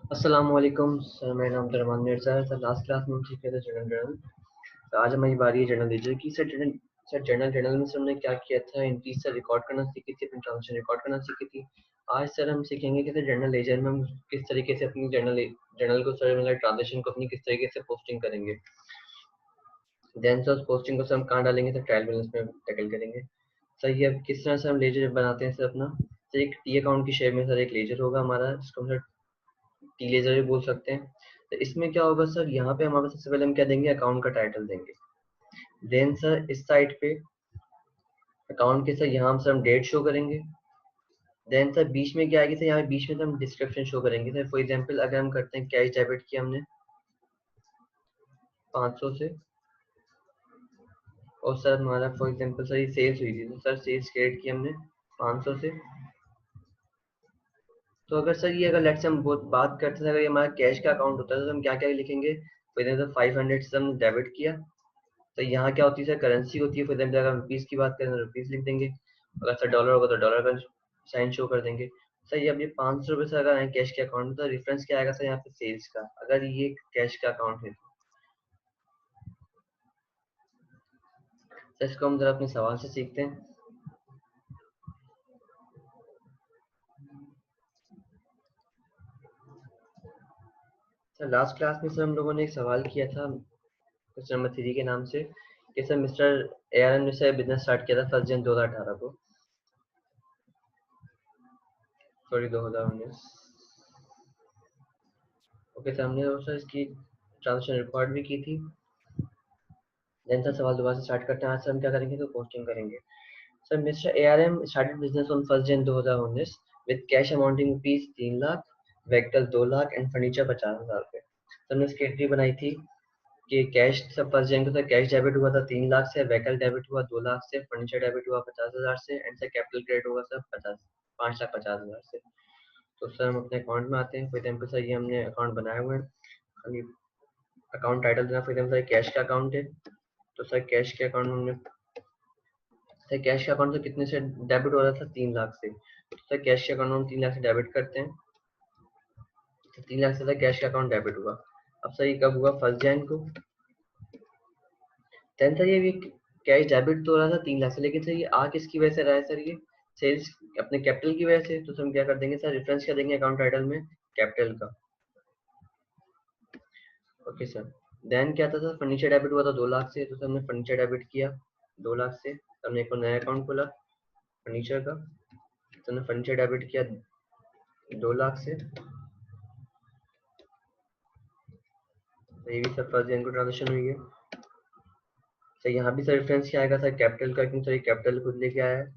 अस्सलाम वालेकुम सर, मेरा नाम रहमान मिर्ज़ा है सर। लास्ट क्लास में हम सीख रहे थे जर्नल। तो आज हमारी बारी है जर्नल लीडर की। सर जर्नल में से हमने क्या किया था, एंट्री से रिकॉर्ड करना सीखी थी, अपनी ट्रांजेक्शन रिकॉर्ड करना सीखी थी। आज सर हम सीखेंगे कि सर जर्नल लेजर में हम किस तरीके से अपनी जर्नल को सर मतलब ट्रांजेक्शन को अपनी किस तरीके से पोस्टिंग करेंगे। देन सर उस पोस्टिंग को सर हम कहाँ डालेंगे, सर ट्रायल बैलेंस में टैकल करेंगे। सर ये अब किस तरह से हम लेजर बनाते हैं सर अपना। सर एक टी अकाउंट की शेप में सर एक लेजर होगा हमारा, जिसको हम सर टी लेजर भी बोल सकते हैं। तो इसमें क्या होगा सर, यहाँ पे हमारे सबसे पहले हम क्या देंगे, अकाउंट का टाइटल देंगे। देन सर इस साइड पे अकाउंट के सर यहाँ हम सर हम डेट शो करेंगे। देन सर बीच में क्या आएगी सर, यहाँ बीच में सर हम डिस्क्रिप्शन शो करेंगे। सर फॉर एग्जांपल अगर हम करते हैं कैश डेबिट किया हमने 500 से, और सर हमारा फॉर एग्जांपल सर ये सेल्स हुई थी, तो सर सेल्स क्रेडिट की हमने 500 से। तो अगर सर ये अगर लेट्स से हम बहुत बात करते हैं, अगर ये हमारा कैश का अकाउंट होता है तो हम क्या क्या लिखेंगे। फॉर एग्जाम्पल 500 से हमने डेबिट किया, तो यहाँ क्या होती है सर, करेंसी होती है। फॉर एग्जाम्पल अगर रुपीज़ की बात करें तो रुपीज़ लिख देंगे, अगर सर डॉलर होगा तो डॉलर का साइन शो कर देंगे। सर ये अब ये 500 रुपये से अगर आए कैश के अकाउंट में, तो रेफरेंस क्या आएगा सर यहाँ पे, सेल्स का, अगर ये कैश का अकाउंट है। सर इसको हम जरा अपने सवाल से सीखते हैं। सर लास्ट क्लास में सर हम लोगों ने एक सवाल किया था क्वेश्चन नंबर 3 के नाम से, कि सर मिस्टर ARN ने सर बिजनेस स्टार्ट किया था 1 जनवरी 2018 को, सॉरी 2019। ओके सर, हमने सर इसकी ट्रांजेक्शन रिकॉर्ड भी की थी। देन सर सवाल दोबारा से स्टार्ट करते हैं। आज सर हम क्या करेंगे, तो पोस्टिंग करेंगे। Sir mister ARM started business on 1 Jan 2019 with cash amounting rupees 3 lakh, vehicle 2 lakh and furniture 50,000 रुपए। सर हमने इसकी एंट्री बनाई थी कि कैश सब 1 जन को सर कैश डेबिट हुआ था 3 लाख से, व्हीकल डेबिट हुआ 2 लाख से, फर्नीचर डेबिट हुआ 50,000 से, एंड सर कैपिटल क्रेडिट होगा सर 5,50,000 से। तो सर हम अपने अकाउंट में आते हैं। फॉर एग्जाम्पल सर ये हमने अकाउंट बनाया हुआ है। हम अकाउंट टाइटल देना, फॉर एग्जाम्पल कैश का अकाउंट है, तो सर कैश के अकाउंट में हमने सर कैश के अकाउंट से कितने से डेबिट हो रहा था, 3 लाख से। तो सर कैश के अकाउंट में हम 3 लाख से डेबिट करते हैं, तो 3 लाख से सर कैश का अकाउंट डेबिट हुआ। अब सर ये कब हुआ, 1 जन को। देन सर ये कैश डेबिट तो हो रहा था 3 लाख से, लेकिन सर ये आ किसकी वजह से रहा है सर, ये सेल्स अपने कैपिटल की वजह से। तो सर हम क्या कर देंगे सर, रेफरेंस क्या देंगे अकाउंट टाइटल में, कैपिटल का। Okay sir. देन क्या था सर, फर्नीचर डेबिट हुआ था 2 लाख से, तो सर हमने फर्नीचर डेबिट किया 2 लाख से। तो हमने एक और नया अकाउंट खोला फर्नीचर का, तो हमने फर्नीचर डेबिट किया 2 लाख से। तो ये भी सर 1 जन को ट्रांजेक्शन हुई है। सर यहाँ भी सर रेफरेंस क्या आएगा सर, कैपिटल का, क्योंकि सर ये कैपिटल खुद लेके आया है।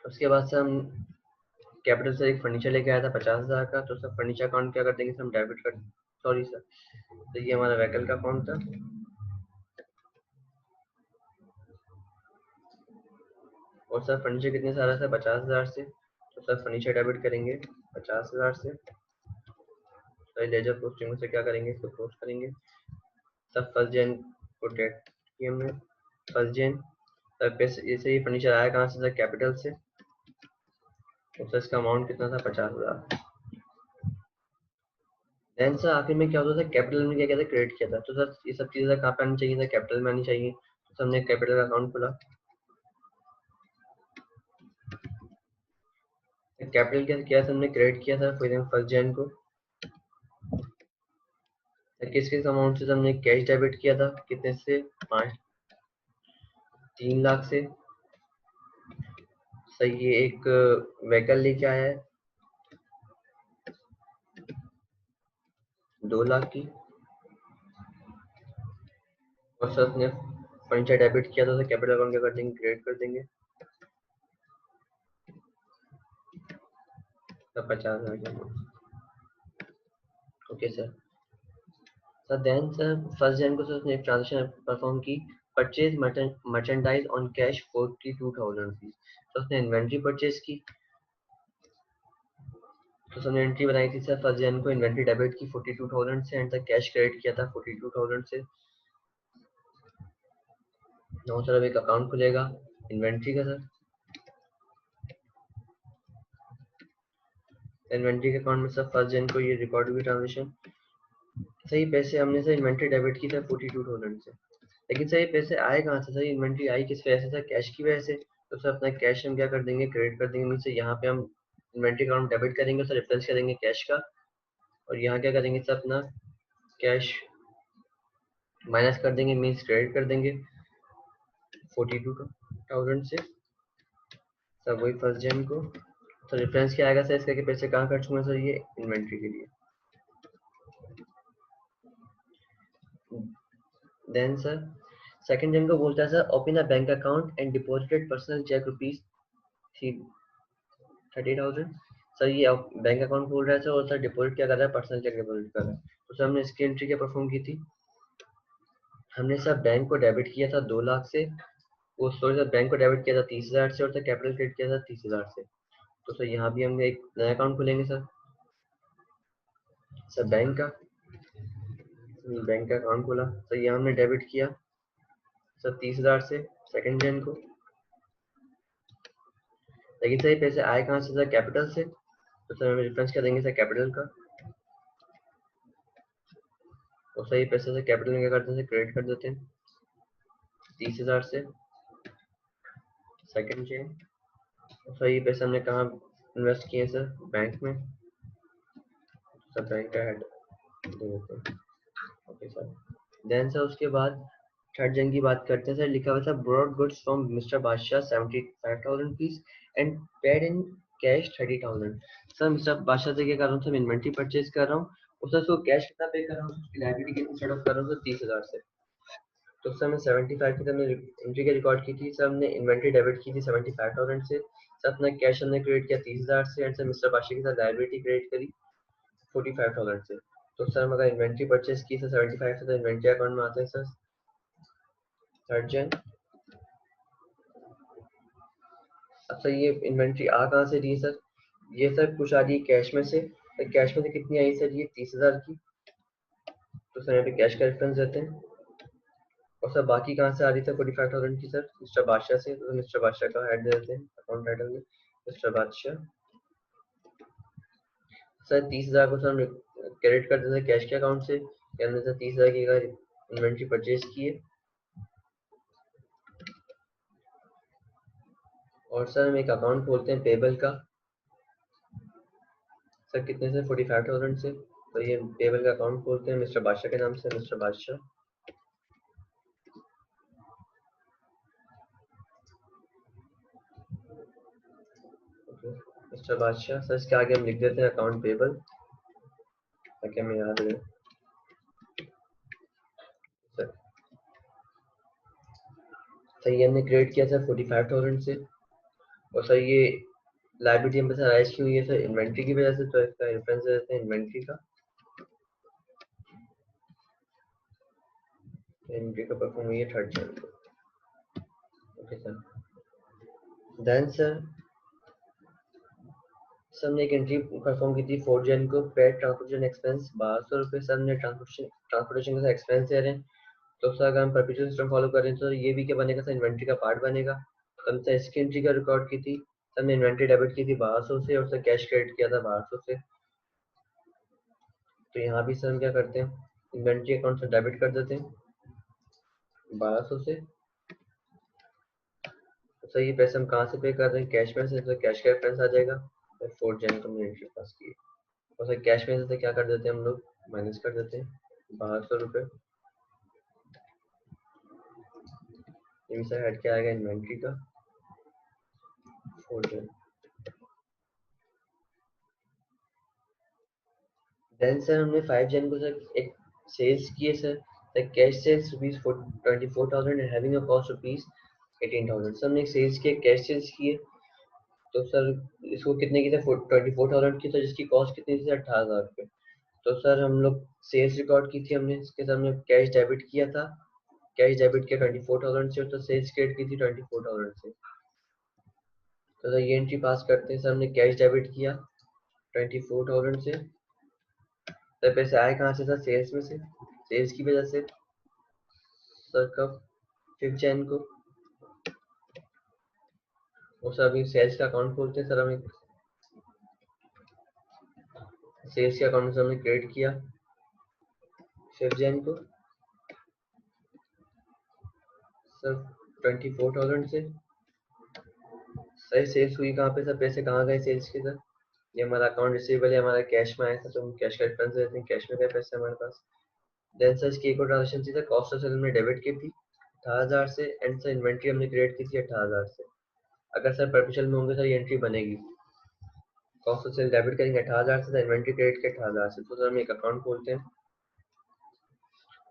उसके बाद से हम कैपिटल से एक फर्नीचर लेके आया था 50,000 का, तो सर फर्नीचर अकाउंट क्या कर देंगे सर, हम डेबिट कर, सॉरी सर, तो ये हमारा व्हीकल का अकाउंट था। और सर फर्नीचर कितने से आ रहा था, 50,000 से, तो सर फर्नीचर डेबिट करेंगे 50,000 से। सर लेजर पोस्टिंग में से क्या करेंगे, इसको पोस्ट करेंगे। सर 1 जन को डेट की हमने 1 जन। सर पैसे जैसे ये फर्नीचर आया कहाँ से सर, कैपिटल से। तो सर इसका अमाउंट कितना था, 50,000। देन सर आखिर में क्या होता था, कैपिटल में क्या किया था, क्रेडिट किया था। तो सर ये सब चीजें कहाँ पे आनी चाहिए था, कैपिटल में आनी चाहिए। तो हमने कैपिटल का अकाउंट खोला। कैपिटल क्या किया था, हमने क्रेडिट किया था फॉर एग्जाम्पल 1 जन को। किस किस अमाउंट से हमने कैश डेबिट किया था, कितने से, 3 लाख से। सर ये एक व्हीकल लेके आया है 2 लाख की। और सर उसने फर्नीचर डेबिट किया था, तो कैपिटल अकाउंट क्या कर देंगे, क्रेडिट कर देंगे, तब 50,000 के amount. Okay sir. Sir then sir 1 Jan को सर उसने एक ट्रांजेक्शन परफॉर्म की, purchase merchandise on cash 42,000 rupees. तो उसने इन्वेंट्री परचेज की। तो उसने एंट्री बनाई थी सर 1 जन को, इन्वेंट्री डेबिट की 42,000 से, एंड सर कैश क्रेडिट किया था 42,000 से। नो सर अब एक अकाउंट खुलेगा इन्वेंट्री का सर। इन्वेंट्री के अकाउंट में सर फर्स्ट जन को ये रिकॉर्ड हुई ट्रांजेक्शन। सही पैसे हमने सर इन्वेंट्री डेबिट की था 42,000 से, लेकिन सर ये पैसे आए कहाँ से? सर इन्वेंट्री आई किस वजह से? सर कैश की वजह से। तो सर अपना कैश हम क्या कर देंगे, क्रेडिट कर देंगे। मीन से यहाँ पे हम इन्वेंट्री अकाउंट डेबिट करेंगे, सर रेफरेंस करेंगे कैश का, और यहाँ क्या करेंगे सर अपना कैश माइनस कर देंगे, मीन्स क्रेडिट कर देंगे 42,000 से। सर वही फर्स्ट जन को तो रेफरेंस क्या आएगा सर इसका कि पैसे कहाँ खर्च हुए सर? ये इन्वेंट्री के लिए। देन सर सेकंड जन को बोलता है sir open a bank account and deposited personal cheque rupees 30,000। Sir ये बैंक अकाउंट खोल रहा है सर, और सर डिपॉजिट क्या कर रहा है? पर्सनल चेक डिपॉजिट कर रहा है। तो सर हमने इसकी एंट्री क्या परफॉर्म की थी? हमने सर बैंक को डेबिट किया था 2 लाख से, वो सॉरी सर बैंक को डेबिट किया था 30,000 से, और सर कैपिटल क्रेडिट किया था 30,000 से। तो सर यहाँ भी हम एक नया अकाउंट खोलेंगे सर। सर बैंक का अकाउंट खोला, तो यहाँ हमने डेबिट किया सर 30,000 से सेकंड जन को, लेकिन सर ये पैसे आए कहाँ से सर? कैपिटल से। तो सर हमें रेफरेंस क्या देंगे सर? कैपिटल का। और सर ये पैसे से कैपिटल में क्या करते हैं? क्रेडिट कर देते हैं 30,000 से सेकंड चेन। और सर ये पैसे हमने कहाँ इन्वेस्ट किए सर? बैंक में। सर बैंक का हेड दे देते हैं। Okay sir. देन सर उसके बाद थर्ड जन की बात करते हैं सर। लिखा हुआ था broad goods from mister Badshah 75,000 piece and paid in cash 30,000। Sir mister Badshah से क्या कर रहा हूँ सर? इन्वेंट्री परचेज कर रहा हूँ, उससे उसको कैश कितना पे कर रहा हूँ? उसकी लायबिलिटी कितनी सेट ऑफ कर रहा हूँ सर? 30,000 से। तो सर मैं 75 की हमने एंट्री का रिकॉर्ड की थी सर, हमने इन्वेंट्री डेबिट की थी 75,000 से। सर अपना कैश हमने क्रेडिट किया 30,000 से, एंड सर मिस्टर बादशाह के साथ लायबिलिटी क्रेडिट करी 45,000 से। तो सर हम अगर इन्वेंट्री परचेज की सर 75 से, तो इन्वेंट्री अकाउंट में आते हैं सर थर्ड जन। अब सर ये इन्वेंट्री आ कहाँ से रही है सर? ये सर कुछ आ रही है कैश में से। तो कैश में से कितनी आई सर? ये 30,000 की। तो सर यहाँ पे कैश का रेफरेंस देते हैं। और सर बाकी कहाँ से आ रही है सर? 45,000 की सर मिस्टर बादशाह से। तो मिस्टर बादशाह का हेड दे देते हैं अकाउंट टाइटल में, मिस्टर बादशाह। सर 30,000 को सर हम क्रेडिट कर देते हैं कैश के अकाउंट से, कि हमने सर 30,000 की इन्वेंट्री परचेज की है। और सर हम एक अकाउंट खोलते हैं पेबल का। सर कितने से? 45,000 से। तो ये पेबल का अकाउंट खोलते हैं मिस्टर बादशाह के नाम से, मिस्टर बादशाह। मिस्टर बादशाह सर, इसके आगे हम लिख देते हैं अकाउंट पेबल, ताकि हमें याद रहे सर। सर ये हमने क्रिएट किया सर 45,000 से। और सर ये लाइबिलिटी हम सर राइज की हुई है सर इन्वेंट्री की वजह से, तो इसका रेफरेंस दे देते हैं इन्वेंट्री का। इन्वेंट्री का परफॉर्म हुई है थर्ड जन को। Okay sir. Then sir sir हमने एक एंट्री परफॉर्म की थी फोर्थ जन को, पेड ट्रांसपोर्टेशन एक्सपेंस 1,200 रुपये। सर हमने ट्रांसपोर्टेशन का एक्सपेंस दे रहे हैं। तो सर अगर हम परपेचुअल सिस्टम फॉलो कर रहे हैं तो ये भी क्या बनेगा सर? इन्वेंट्री का पार्ट बनेगा। तो हमने इसकी एंट्री का रिकॉर्ड की थी सर, हमने इन्वेंट्री डेबिट की थी 1,200 से, और सर कैश क्रेडिट किया था 1,200 से। तो यहाँ भी सर हम क्या करते हैं? इन्वेंट्री अकाउंट से डेबिट कर देते हैं 1,200 से। तो सर ये पैसे हम कहाँ से पे कर रहे हैं? कैश में से। तो कैश का रेफरेंस आ जाएगा फोर्थ जन को हमने एंट्री पास की है। और सर कैश में से क्या कर देते हैं हम लोग? माइनस कर देते हैं 1,200 रुपये। ये भी सर हेड क्या आएगा? इन्वेंट्री का फोर्थ जन। देन सर हमने 5 जन को सर एक सेल्स किए sir. The cash sales rupees 24,000 and having a cost rupees 18,000। Sir हमने एक सेल्स किए, कैश सेल्स किए। तो सर इसको कितने की थे? 24,000 की। तो जिसकी कॉस्ट कितनी थी? 18,000 रुपये। तो सर हम लोग सेल्स रिकॉर्ड की थी हमने, इसके साथ हमने कैश डेबिट किया था। कैश डेबिट किया 24,000 से, तो सेल्स क्रेडिट की थी 24,000 से। तो सर ये एंट्री पास करते हैं सर, हमने कैश डेबिट किया 24,000 से। सर पैसे आए कहाँ से सर? सेल्स में से, सेल्स की वजह से। सर कब? 5 जन को। और सर अभी सेल्स का अकाउंट खोलते हैं सर। हमें सेल्स के अकाउंट से हमने क्रेडिट किया 5 जन को सर 24,000 से। सर सेल्स हुई कहाँ पे सर, पैसे कहाँ गए सेल्स के सर? ये हमारा अकाउंट रिसीवेबल है, हमारा कैश में आया था तो हम कैश का रेफरेंस देते हैं, कैश में गए पैसे हमारे पास। देन सर इसकी एक और ट्रांजेक्शन थी सर, कॉस्ट ऑफ सेल हमने डेबिट की थी 18,000 से, एंड सर इन्वेंट्री हमने क्रिएट की थी 18,000 से। अगर सर परपेचुअल में होंगे सर ये एंट्री बनेगी, कॉस्ट ऑफ सेल डेबिट करेंगे 18,000 से, इन्वेंट्री क्रेडिट के 18,000 से। तो सर हम एक अकाउंट खोलते हैं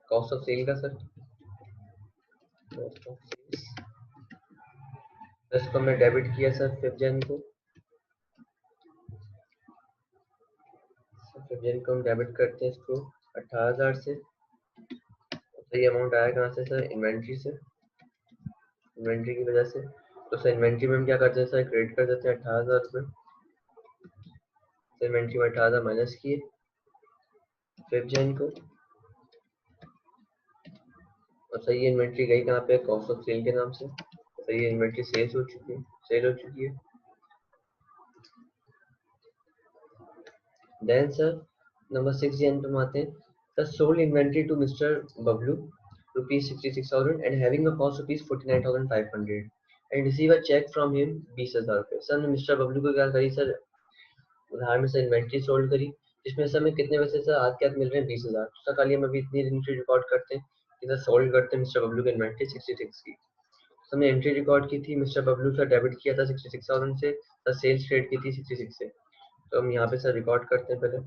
कॉस्ट ऑफ सेल का सर, कॉस्ट ऑफ सेल्स इसको हमने डेबिट किया सर 5 जन को, 5 जन को हम डेबिट करते हैं इसको 18,000 से। तो ये अमाउंट आया कहाँ से सर, इन्वेंट्री से, इन्वेंट्री की वजह से। तो सर इन्वेंट्री में हम क्या करते हैं सर, क्रेडिट कर देते हैं 18,000 रुपये। सर इन्वेंट्री में 18,000 माइनस किए 5 जन को, और सही ये इन्वेंट्री गई कहाँ पे, कॉस्ट ऑफ सेल के नाम से। सही ये इन्वेंट्री सेल हो चुकी है। देन सर नंबर 6 जन पे हम आते हैं sir, sold inventory to mister Bablu rupees 66,000 and having a cost rupees 49,500 and receive a cheque from him 20,000 रुपये। सर हमने मिस्टर बबलू को क्या करी सर, उधार में सर इन्वेंट्री सोल्ड करी, जिसमें सर हमें कितने पैसे सर आज के हाथ मिल रहे हैं 20,000। सर खाली हम अभी इतनी एंट्री रिकॉर्ड करते हैं कि सर सोल्ड करते हैं मिस्टर बबलू की इन्वेंट्री 66 की। तो हमने एंट्री रिकॉर्ड की थी, मिस्टर बबलू सर डेबिट किया था 66,000 से, सर सेल्स ट्रेड की थी 66 से। तो हम यहाँ पे सर रिकॉर्ड करते हैं पहले,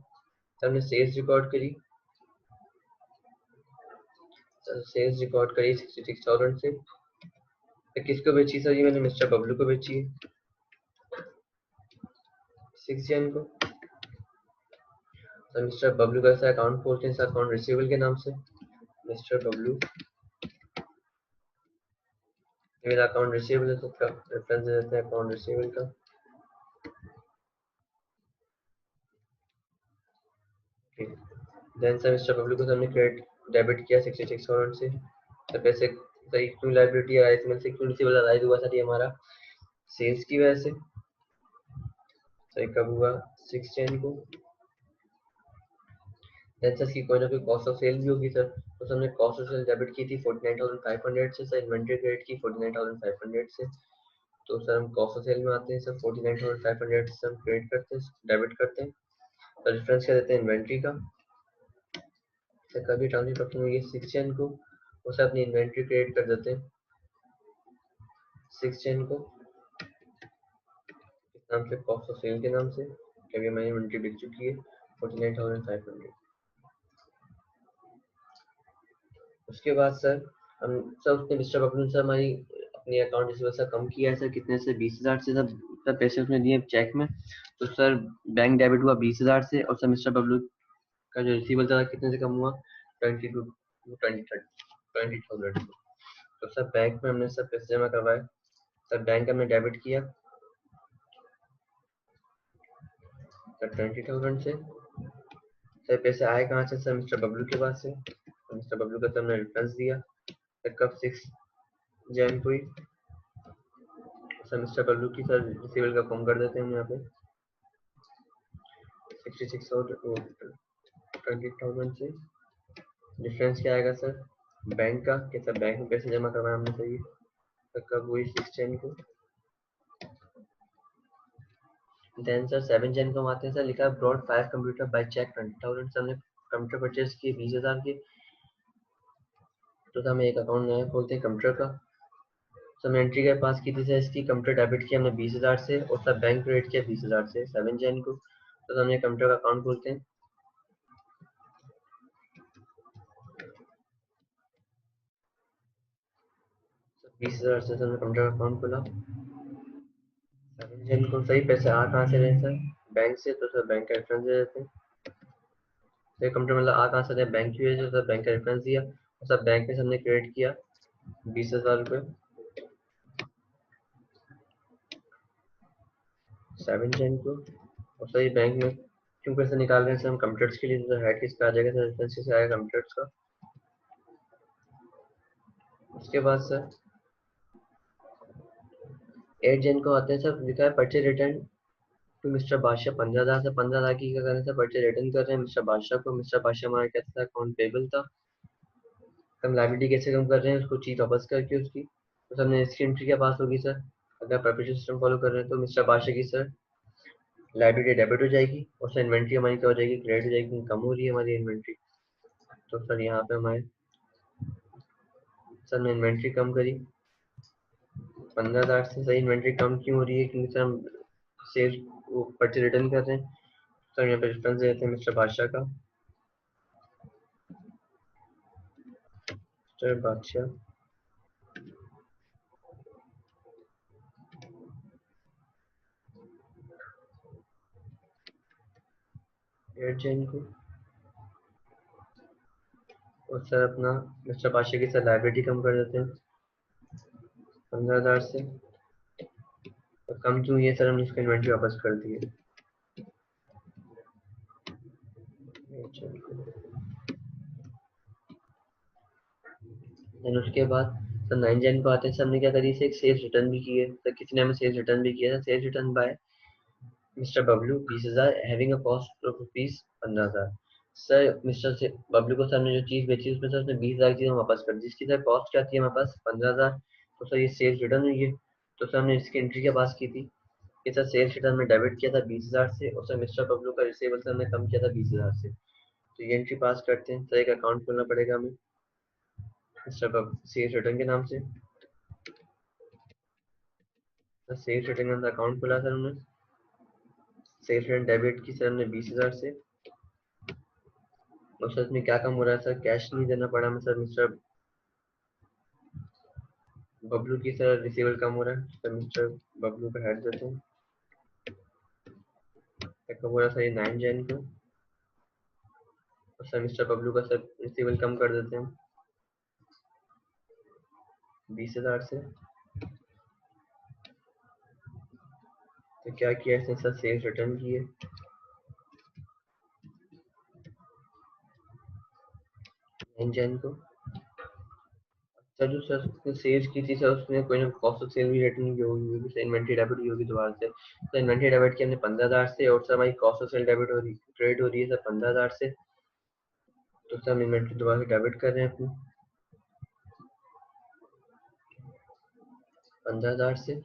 सर हमने सेल्स रिकॉर्ड करी, सर सेल्स रिकॉर्ड करी 66,000 से। तो किसको बेची सर, ये मैंने मिस्टर बबलू को बेची है 6 जन को। सर मिस्टर बबलू का सर अकाउंट खोलते हैं, सर अकाउंट रिसीवेबल के नाम से, मिस्टर बबलू मेरा अकाउंट रिसीवेबल है, तो उसका रेफरेंस दे देते हैं अकाउंट रिसीवेबल का। देन सर मिस्टर बबलू को हमने क्रेडिट डेबिट किया 66,000 से। तो पैसे सही क्यों लायबिलिटी आ रही थी, क्यों रिसीवेबल राइज हुआ सर, ये हमारा सेल्स की वजह से। सही कब हुआ 6 जन को। देन सर इसकी कोई ना कोई कॉस्ट ऑफ सेल भी होगी सर, तो हमने कॉस्ट ऑफ सेल डेबिट की थी 49,500 से, सर इन्वेंट्री क्रेडिट की 49,500 से। तो सर हम कॉस्ट ऑफ सेल में आते हैं सर, 49,500 से हम क्रेडिट करते हैं, डेबिट करते हैं। तो डिफरेंस क्या देते हैं इन्वेंट्री का। सर कभी ट्रांजेक्शन हुई है 6 जन को, वो सर अपनी इन्वेंट्री क्रिएट कर देते हैं 6 जन को, इस नाम से कॉस्ट ऑफ सेल के नाम से, क्योंकि हमारी इन्वेंट्री बिक चुकी है 49,500। उसके बाद सर हम सर उसने मिस्टर बबलू ने सर हमारी अपनी अकाउंट रिसीवेबल सर कम किया है सर, कितने से 20,000 से सर पैसे उसने दिए चेक में। तो सर बैंक डेबिट हुआ 20,000 से, और सर मिस्टर बबलू का जो रिसीवेबल था कितने से कम हुआ 20,000। तो सर बैंक में हमने सर पैसे जमा करवाए, सर बैंक हमने डेबिट किया सर 20,000 से। सर पैसे आए कहाँ से सर, मिस्टर बबलू के पास से। तो मिस्टर बबलू का सर हमने रिफरेंस दिया सर कब 6 जन को ही। सर मिस्टर बबलू की सर रिसीवेबल का कम कर देते हैं यहाँ पे 20,000 से। डिफरेंस क्या आएगा सर बैंक का, कि सर बैंक में पैसे जमा करवाए हमने सही तो कब हुई 6 जन को। देन सर 7 जन को हम आते हैं सर, लिखा है ब्रॉड 5 कंप्यूटर बाय चेक 20,000 से, हमने कंप्यूटर परचेज किए 20,000 के। तो हमें एक अकाउंट नया खोलते हैं कंप्यूटर का। सब एंट्री के पास की थी सर, इसकी कंप्यूटर डेबिट किया हमने 20,000 से, और सब बैंक क्रेडिट किया 20,000 से 7 जन को। तो हमने कंप्यूटर का अकाउंट खोलते हैं, 20,000 से हमने कंप्यूटर का अकाउंट खोला 7 जन को। सही पैसे आ कहाँ से रहे सर, बैंक से। तो सर बैंक का रेफरेंस दे देते हैं, तो कंप्यूटर मतलब आ कहाँ से रहे, बैंक की वजह से। सर बैंक का रेफरेंस दिया, और सब बैंक में से हमने क्रेडिट किया 20,000 रुपये 7 जन को। और सर ये बैंक में क्यों पैसे निकाल रहे हैं सर, हम कंप्यूटर्स के लिए। तो हेड किसका आ जाएगा सर, रेफरेंस से आएगा कंप्यूटर्स का। उसके बाद सर 8 जन को आते हैं सर, लिखा है परचेज रिटर्न तो मिस्टर बादशाह 15,000 से 15,000 की क्या करने से परचेज रिटर्न कर रहे हैं मिस्टर बादशाह को। मिस्टर बादशाह हमारा क्या था, अकाउंट पेबल था। हम लाइबिलिटी कैसे कम कर रहे हैं, उसको चीज वापस करके उसकी, तो हमने इसकी एंट्री क्या पास होगी सर, अगर परपेचुअल सिस्टम फॉलो कर रहे हैं तो मिस्टर बादशाह की सर लाइबिलिटी डेबिट हो जाएगी और सर इन्वेंट्री हमारी क्या हो जाएगी, क्रेडिट हो जाएगी, कम हो रही है हमारी इन्वेंट्री। तो सर यहाँ पे हमारे सर ने इन्वेंट्री कम करी 15,000 से। सही इन्वेंट्री कम क्यों हो रही है, क्योंकि सर हम सेल वो परचेज रिटर्न कर रहे हैं। सर यहाँ पे रेफरेंस देते हैं मिस्टर बादशाह का, मिस्टर बादशाह एट जैन को, और सर अपना मिस्टर बादशाह की सर लाइबिलिटी कम कर देते हैं 15,000 से। और कम क्यों ये सर, हमने इसकी इन्वेंट्री वापस कर दी है। देन उसके बाद सर 9 जैन को आते हैं। सर हमने क्या करी, इसे एक सेल्स रिटर्न भी की है। सर किसी ने हमें सेल्स रिटर्न भी किया था, sales return by mister Bablu 20,000 having a cost of rupees 15,000। Sir mister Bablu को सर ने जो चीज बेची उसमें सर उसने 20,000 की चीज हमारे पास कर दी, जिसकी सर कॉस्ट क्या थी हमारे पास 15,000। तो सर ये सेल्स रिटर्न हुई है। तो सर हमने इसकी एंट्री के पास की थी कि सर सेल्स रिटर्न में डेबिट किया था 20,000 से, और सर मिस्टर बबलू का रिसीवेबल सर हमने कम किया था 20,000 से। तो ये एंट्री पास करते हैं। सर एक अकाउंट खोलना पड़ेगा हमें मिस्टर सेल्स रिटर्न के नाम से। सर सेल्स रिटर्न का अकाउंट खोला सर हमने, सेल्स रिटर्न डेबिट की सर हमने 20,000 से। और सर इसमें क्या कम हो रहा है, सर कैश नहीं देना पड़ा हमें सर मिस्टर बबलू की सर रिसीवेबल कम हो रहा है। सर मिस्टर बबलू का हेड देते हैं, कब हो रहा है सर ये 9 जैन को। और सर मिस्टर बबलू का सर रिसीवेबल कम कर देते हैं 20,000 से। तो क्या किया इसने सर, सेल्स रिटर्न की है 9 जैन को। सर जो सर उसने सेल्स की थी सर उसने कोई ना कॉस्ट ऑफ सेल भी रिटर्न की होगी सर, इन्वेंट्री डेबिट की होगी दोबारा से। तो इन्वेंट्री डेबिट की हमने 15,000 से, और सर हमारी कॉस्ट ऑफ सेल डेबिट हो रही, क्रेडिट हो रही है सर 15,000 से। तो सर हम इन्वेंट्री दोबारा से डेबिट कर रहे हैं अपनी 15,000 से।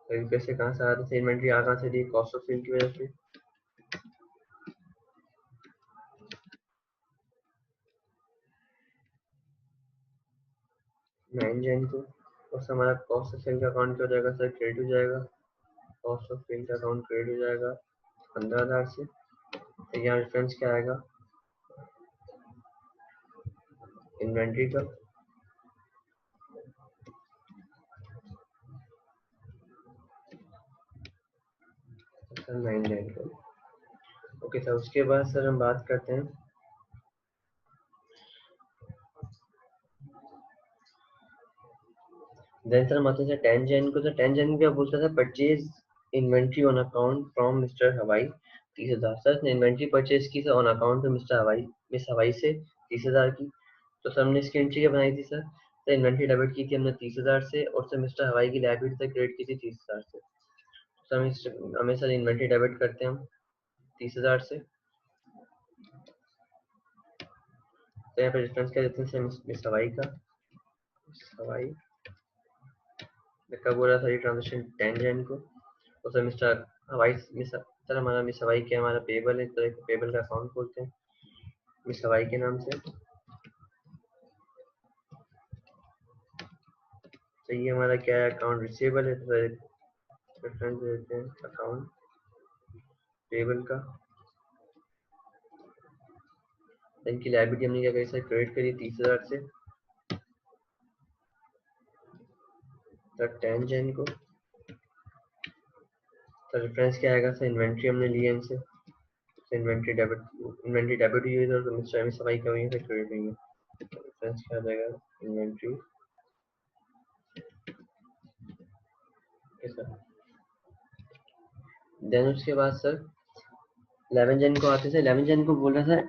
तो पैसे कहाँ से आ रहे थे, इन्वेंट्री आ कहाँ से रही, कॉस्ट ऑफ सेल की वजह से। 9 जैन को। और सर हमारा कॉस्ट ऑफ सेल का अकाउंट क्या हो जाएगा सर, क्रेडिट हो जाएगा। कॉस्ट ऑफ सेल का अकाउंट क्रेडिट हो जाएगा 15,000 से। तो यहाँ रेफरेंस क्या आएगा, इन्वेंट्री का। सर 9 जैन को। ओके सर, उसके बाद सर हम बात करते हैं देन सर हम आते हैं 10 जैन को। सर 10 जैन को क्या बोलता था, purchase inventory on account from mister हवाई 30,000। सर इसने इन्वेंट्री परचेज की सर ऑन अकाउंट में मिस्टर हवाई, मिस हवाई से 30,000 की। तो सर हमने इसकी एंट्री क्या बनाई थी सर, सर इन्वेंट्री डेबिट की थी हमने 30,000 से, और सर मिस्टर हवाई की लायबिलिटी से क्रेडिट की थी 30,000 से। सर हमें सर इन्वेंट्री डेबिट करते हैं हम 30,000 से। तो यहाँ पे रेफरेंस क्या देते हैं सर, मिस हवाई का, मिस हवाई कब हो रहा था ये ट्रांजेक्शन 10 जैन को। और सर मिस्टर हवाई मिस सर हमारा मिस हवाई क्या, हमारा पेबल है, तो एक पेबल का अकाउंट खोलते हैं मिस हवाई के नाम से। तो ये हमारा क्या है, अकाउंट रिसीवेबल है, तो रेफरेंस देते हैं अकाउंट पेबल का। इनकी लायबिलिटी हमने क्या करी सर, क्रेडिट करी 30,000 से सर 10 जैन को। तो रेफरेंस क्या आएगा सर, इन्वेंट्री हमने ली है इनसे, इन्वेंट्री डेबिट हुई है, तो मिस्टर मिस हवाई क्या हुई है सर, क्रेडिट हुई है। रेफरेंस क्या आ जाएगा, इन्वेंट्री सर। देन उसके बाद सर 11 जन को आते थे। 11 जन को बोल रहा था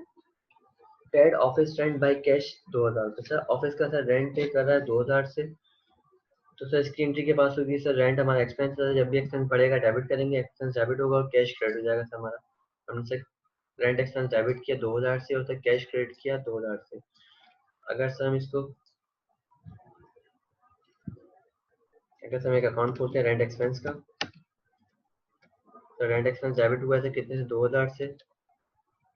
paid office rent by cash 2,000। तो सर ऑफिस का सर रेंट पे कर रहा है 2,000 से, तो सर इसकी एंट्री के पास होगी सर रेंट हमारा एक्सपेंस है, जब भी एक्सपेंस बढ़ेगा डेबिट करेंगे, एक्सपेंस डेबिट होगा और कैश क्रेडिट हो जाएगा सर हमारा। हमने सर रेंट एक्सपेंस डेबिट किया 2000 से और सर कैश क्रेडिट किया 2000 से। अगर सर हम इसको अगर सर हम एक अकाउंट खोलते हैं रेंट एक्सपेंस का, तो रेंट एक्सपेंस डेबिट हुआ है सर कितने से 2000 से।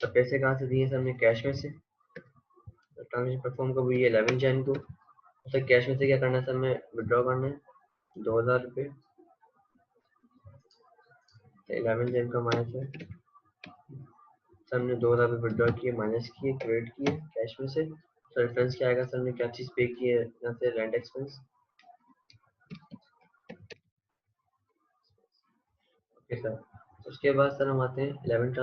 तो पैसे कहाँ से दिए सर हमने कैश में से। तो ट्रांजेक्शन परफॉर्म कब हुई है 11 जैन को। तो सर कैश में से क्या करना है सर हमें विड्रॉ करना है 2000 रुपये। 11 जैन को हमारे सर हमने 2000 रुपये विड्रॉ किए, माइनस किए, क्रेडिट किए कैश में से। तो रेफरेंस क्या आएगा सर हमने क्या चीज़ पे की है यहाँ से रेंट एक्सपेंस। Okay sir. उसके बाद सर हम आते हैं 12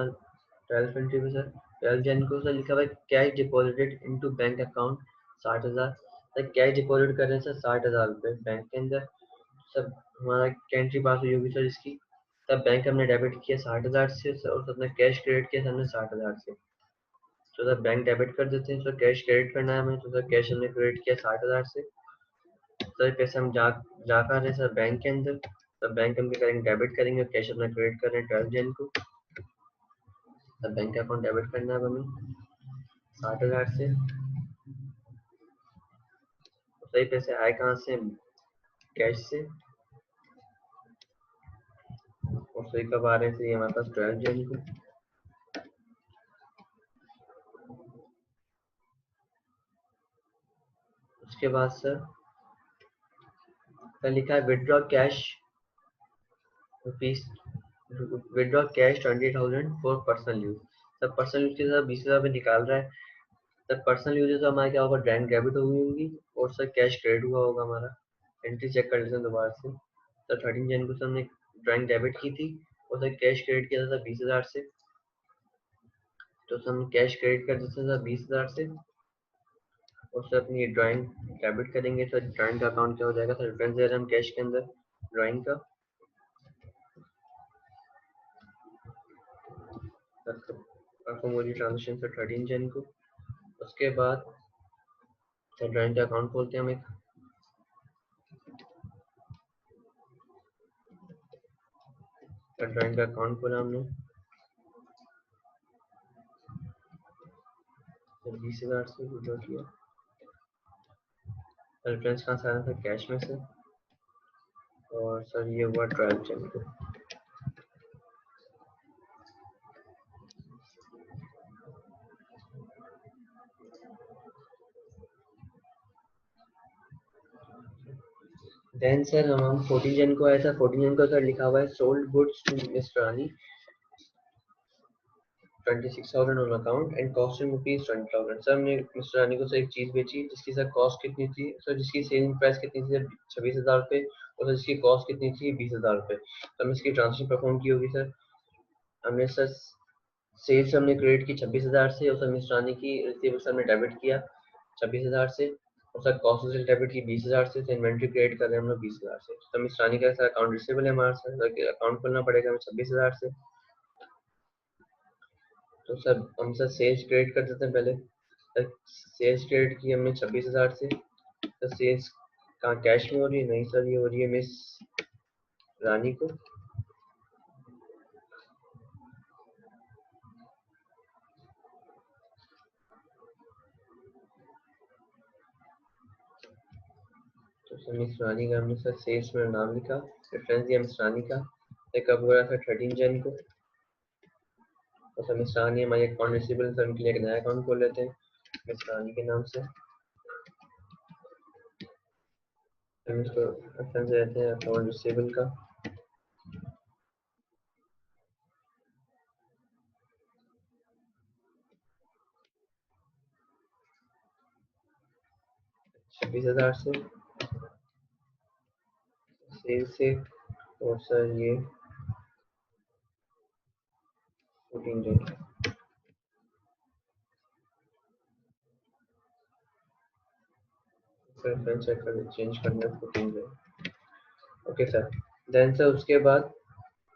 ट्वेल्थ पे सर 12 जन को सर लिखा हुआ है cash deposited into bank account 60,000। Sir cash deposit कर रहे हैं सर 60,000 रुपये बैंक के अंदर। सर हमारा एंट्री पास हुई होगी सर इसकी। तब बैंक हमने डेबिट किया 60,000 से सर, और सबने कैश क्रेडिट किया हमने 60,000 से। तो सर बैंक डेबिट कर देते हैं, सर कैश क्रेडिट करना है हमें, तो सर कैश हमने क्रेडिट किया 60,000 से। सर पैसे हम जा कर रहे हैं सर बैंक के अंदर। सर बैंक हम क्या करेंगे डेबिट करेंगे और कैश अपना क्रेडिट कर रहे हैं 12 जन को। सर बैंक अकाउंट डेबिट करना है हमें 60,000 से। तो सही पैसे आए कहाँ से, कैश से। और सही कब आ रहे हैं, सही हमारे पास 12 जन को। उसके बाद सर लिखा है withdraw cash rupees withdraw cash 20,000 for personal use. Sir personal use के साथ 20,000 रुपये निकाल रहा है। सर पर्सनल यूज तो हमारा क्या होगा, बैंक डेबिट हुई होंगी और सर कैश क्रेडिट हुआ होगा हमारा। एंट्री चेक कर लेते हैं दोबारा से। सर 13 जन को सर हमने ड्राइंग डेबिट की थी और सर कैश क्रेडिट किया था 20,000 से। तो सर हम कैश क्रेडिट कर देते हैं सर 20,000 से। और सर अपनी ड्राइंग डेबिट करेंगे, सर ड्राइंग का अकाउंट क्या हो जाएगा सर, रेफरेंस दे रहे हैं हम कैश के अंदर ड्राइंग का। परफॉर्म हो रही ट्रांजेक्शन सर 13 जन को। उसके बाद सर ड्राइंग का अकाउंट खोलते हैं हम एक। सर ड्राइंग का अकाउंट खोला हमने, सर 20,000 से विड्रॉ किया। रेफरेंस कहाँ से आया था, कैश में से। और सर ये हुआ 12 जन को। देन सर हम 14 जन को आया था। 14 जन को सर लिखा हुआ है sold goods to mister Rani 26,000 on account and cost in rupees 20,000। Sir हमने मिस्टर रानी को सर एक चीज बेची जिसकी सर कॉस्ट कितनी थी सर, जिसकी सेलिंग प्राइस कितनी थी सर 26,000 रुपये, और सर जिसकी कॉस्ट कितनी थी 20,000 रुपये। तो हमने इसकी ट्रांजेक्शन परफॉर्म की होगी सर। हमने सर सेल्स हमने क्रेडिट की 26,000 से और सर मिस्टर रानी की रिसीवेबल्स हमने डेबिट किया 26,000 से। और सर कॉस्ट से डेबिट की 20,000 से। इन्वेंट्री क्रिएट कर रहे हैं हम लोग 20,000 से। तो मिस रानी का सर अकाउंट रिसीवेबल है हमारा सर, अकाउंट खोलना पड़ेगा हमें 26,000 से। तो सर हम सर सेल्स क्रेडिट कर देते हैं पहले। सर सेल्स क्रेडिट की हमने 26,000 से। तो सेल्स कहाँ कैश में हो रही है, नहीं सर ये हो रही है मिस रानी को। तो सर मिस रानी का हमने सर सेल्स में नाम लिखा, रेफरेंस दिया मिस रानी का। ये कब हो रहा था 13 जन को। तो सर मिस रानी हमारी अकाउंट रिसीवेबल, सर उनके लिए एक नया अकाउंट खोल लेते हैं मिस रानी के नाम से। हम इसको रेफरेंस देते हैं अकाउंट रिसीवेबल का। छब्बीस हजार से सेल से। और सर ये 14 दिन सर फ्रेंड चेक कर चेंज करना है 14 दिन। Okay sir. देन सर उसके बाद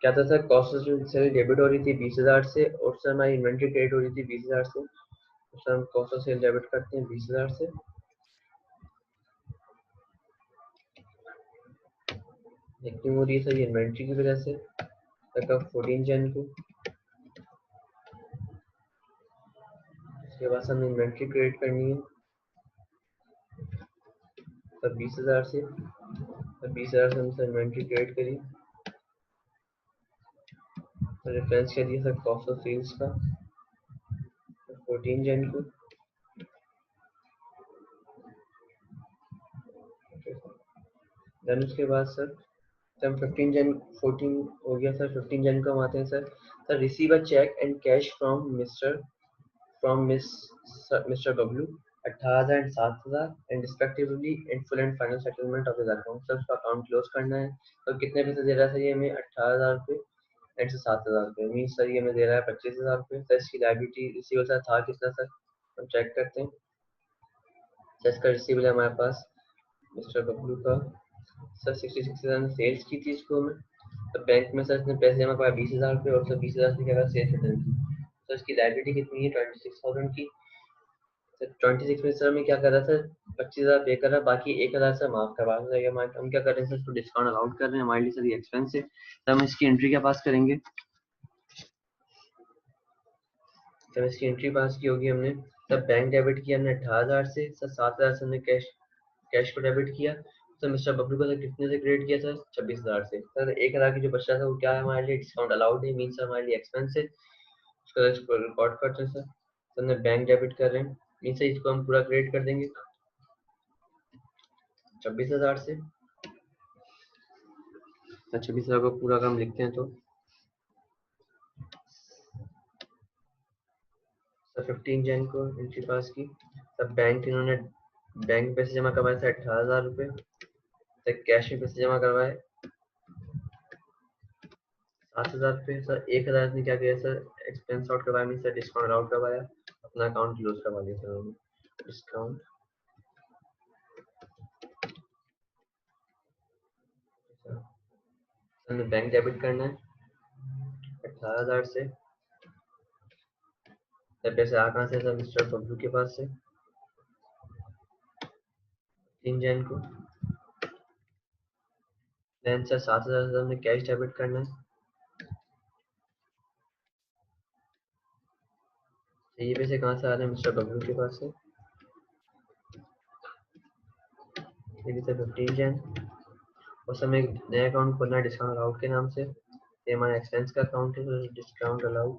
क्या था सर, कॉस्ट सेल डेबिट हो रही थी 20,000 से और सर हमारी इन्वेंट्री क्रेडिट हो रही थी 20,000 से। तो सर हम कॉस्ट सेल डेबिट करते हैं 20,000 से। ये क्यों हो रही है सर? ये इन्वेंट्री की वजह से। तक 14 जन को, उसके बाद हमें इन्वेंट्री क्रिएट करनी है तब 20,000 से। तब 20,000 से हमसे इन्वेंट्री क्रिएट करी, तो रेफरेंस क्या दिया सर? कॉस्ट ऑफ सेल्स का 14 जन को। देन उसके बाद सर हम 15 जन 14 हो गया सर। 15 जन को हम आते हैं sir. Sir receive a cheque and cash from mister Bablu 18,000 and 7,000 and respectively in full and final settlement of his account. Sir उसका अकाउंट क्लोज करना है। तो कितने पैसे दे रहा है सर ये हमें? 18,000 रुपये एंड से 7,000 रुपये। मीन सर ये हमें दे रहा है 25,000 रुपये। सर इसकी लाइबिलिटी रिसीवर सर था कितना सर? हम चेक करते हैं। सर इसका रिसीवेबल है हमारे पास मिस्टर बबलू का सर 66,000 सेल्स की थी इसको हमें। तो बैंक में सर इसने पैसे जमा कराया 20,000 रुपये और सर 20,000 से क्या करा? सेल्स रिटर्न की। तो इसकी लाइबिलिटी कितनी है? 26,000 की। सर 26 में सर हमें क्या कर रहा है सर? 25,000 पे कर रहा है, बाकी 1,000 से माफ करवा देगा। हम क्या कर रहे हैं सर? इसको डिस्काउंट अलाउड कर रहे हैं, हमारे लिए सर ये एक्सपेंस है। तो हम इसकी एंट्री क्या पास करेंगे? जब इसकी एंट्री पास की होगी हमने, तब बैंक डेबिट किया हमने 18,000 से सर। 7,000 से हमने कैश को डेबिट किया। तो मिस्टर बबलू को सर कितने से क्रेडिट किया सर? 26,000 से। सर 1,000 की जो बच रहा था वो क्या है हमारे लिए? डिस्काउंट अलाउड है, मीन हमारे लिए एक्सपेंस है। इसको रिकॉर्ड करते हैं सर। तो हमने बैंक डेबिट कर रहे हैं, मीन से इसको हम पूरा क्रेडिट कर देंगे 26,000 से। तो 26,000 को पूरा काम लिखते हैं तो सर 15 जन को एंट्री पास की। तब इन्होंने बैंक पैसे जमा करवाए थे 18,000 रुपये। तब कैश में पैसे जमा करवाए 7,000 रुपये। सर 1,000 ने क्या किया सर? एक्सपेंस आउट करवाया, मीन सर डिस्काउंट आउट करवाया, अपना अकाउंट क्लोज करवा लिया सर उन्होंने। डिस्काउंट हमें बैंक डेबिट करना है 18,000 से। तब पैसे आ कहाँ से सर? मिस्टर बबलू के पास से 3 जन को। देन सर 7,000 से हमें कैश डेबिट करना है। तो ये पैसे कहाँ से आ रहे हैं? मिस्टर बबलू के पास से। ये भी सर 15 जन। उस समय एक नया अकाउंट खोलना है डिस्काउंट अलाउड के नाम से। ये हमारा एक्सपेंस का अकाउंट है, तो डिस्काउंट अलाउड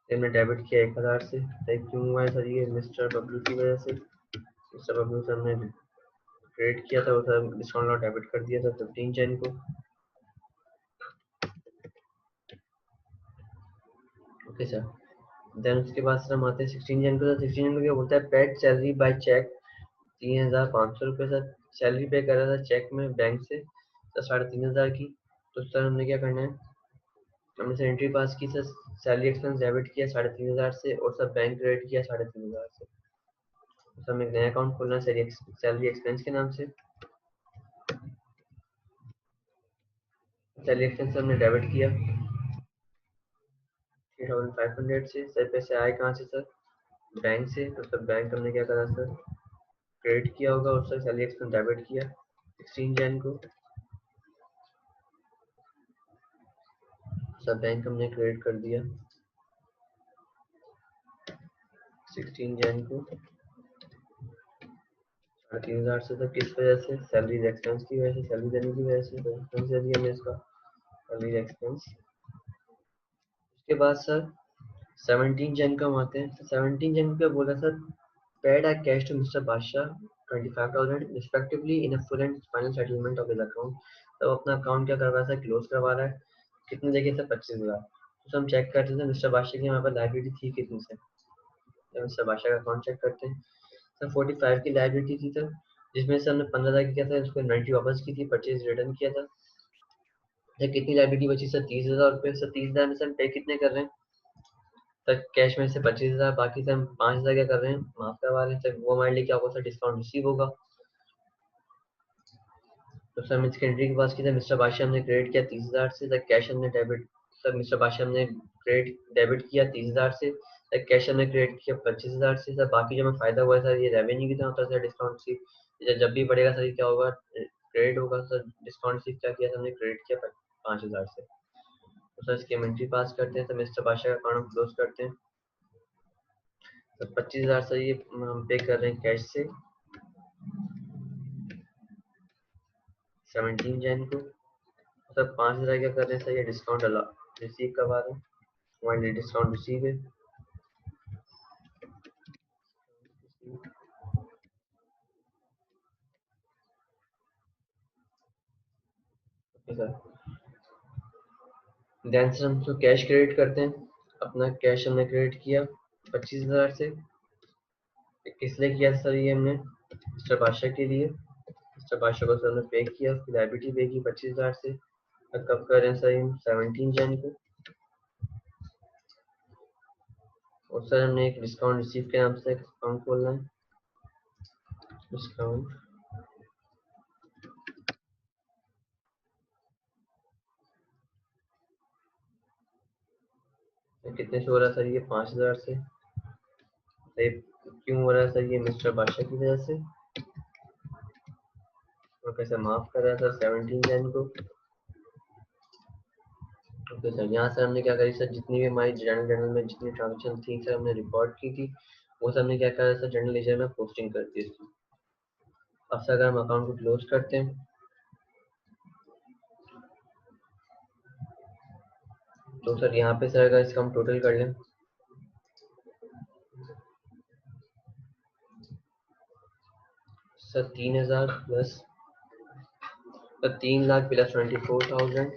हमने डेबिट किया 1,000 से। क्यों हुआ है सर? ये मिस्टर बबलू की वजह से। मिस्टर बबलू से हमने क्रेडिट किया था, वो सर डिस्काउंट अलाउड डेबिट कर दिया था 15 जन को। Okay sir. देन उसके बाद सर हम आते हैं 16 जन को। सर 16 जन को क्या बोलता है? पेड सैलरी बाय चेक 3,500 रुपये सर। सैलरी पे कर रहा था चेक में बैंक से सर 3,500 की। तो सर हमने क्या करना है? हमने सर एंट्री पास की सर। सैलरी एक्सपेंस डेबिट किया 3,500 से और सर बैंक क्रेडिट किया 3,500 से। तो हमें एक नया अकाउंट खोलना है सैलरी एक्सपेंस के नाम से। सैलरी एक्सपेंस हमने डेबिट किया 3,500 से। सर पैसे आए कहाँ से सर? बैंक से। तो सर बैंक हमने क्या करा सर? क्रेडिट किया होगा और सर सैलरी एक्सपेंस डेबिट किया 16 जन को। सर बैंक हमने क्रेडिट कर दिया 16 जन को 3,500 से। तो किस वजह से? सैलरी एक्सपेंस की वजह से, सैलरी देने की वजह से। तो एक्सपेंस दे दिया हमने इसका सैलरी एक्सपेंस। उसके बाद सर 17 जन को हम आते हैं। 17 जन को बोला sir paid a cash to Mr. Basha 25,000 respectively in a full and final settlement of his account। तो अपना अकाउंट क्या करवा रहा है? क्लोज करवा रहा है। कितने जगह से? 25,000। तो हम चेक करते थे मिस्टर बादशाह की हमारे पास लाइबिलिटी थी कितनी से। तो मिस्टर बादशाह का अकाउंट चेक करते हैं। सर 45 की लाइबिलिटी थी सर, जिसमें से हमने 15,000 की किया था, उसको 90 वापस की थी, परचेज रिटर्न किया था। सर कितनी लाइबिलिटी बची सर? 30,000 रुपये। सर 30,000 में से हम पे कितने कर रहे हैं? सर कैश में से 25,000, बाकी से हम 5,000 क्या कर रहे हैं? माफ करवा रहे हैं सर। वो हमारे लिए क्या होगा सर? डिस्काउंट रिसीव होगा। तो सर मिस्टर एंट्री के पास की था मिस्टर बादशाह हमने क्रेडिट किया 30,000 से। सर कैश हमने डेबिट, सर मिस्टर बादशाह हमने क्रेडिट डेबिट किया 30,000 से। कैश हमने क्रिएट किया 25,000 से सर। बाकी जो हमें फायदा हुआ है सर, ये रेवेन्यू कितना होता है सर डिस्काउंट सी, जब भी बढ़ेगा सर ये क्या होगा, क्रेडिट होगा सर। डिस्काउंट सी क्या किया हमने, क्रेडिट किया 5,000 से। तो सर इसकी इन्वेंट्री पास करते हैं सर, मिस्टर बादशाह का अकाउंट क्लोज करते हैं सर। 25,000 सर ये हम पे कर रहे हैं कैश से 17 जैन को सर। 5,000 क्या कर रहे हैं सर, ये डिस्काउंट अला रिसीव करवा रहे हैं, हमारे लिए डिस्काउंट रिसीव है। ओके सर, देन सर हम तो कैश क्रेडिट करते हैं। अपना कैश हमने क्रेडिट किया 25,000 से। किस लिए किया सर, ये हमने मिस्टर बादशाह के लिए। मिस्टर बादशाह को सर हमने पे किया, उसकी लाइबिलिटी पे की 25,000 से। और कब कर रहे हैं सर, 17 जैन को। और सर हमने एक डिस्काउंट रिसीव के नाम से अकाउंट खोलना है। डिस्काउंट कितने से हो रहा है सर, ये 5,000 से। ये क्यों हो रहा है सर, ये मिस्टर बादशाह की वजह से। और कैसे माफ कर रहा है सर 17 जैन को। ओके सर, यहाँ सर हमने क्या करी सर, जितनी भी हमारी जनरल में जितनी ट्रांजेक्शन थी सर हमने रिकॉर्ड की थी, वो सब हमने क्या करा सर जनरल लेजर में पोस्टिंग कर दी इसकी। अब सर अगर हम अकाउंट को क्लोज करते हैं तो सर यहाँ पे सर अगर इसका हम टोटल कर लें sir 3,000 plus 3,00,000 plus 24,000,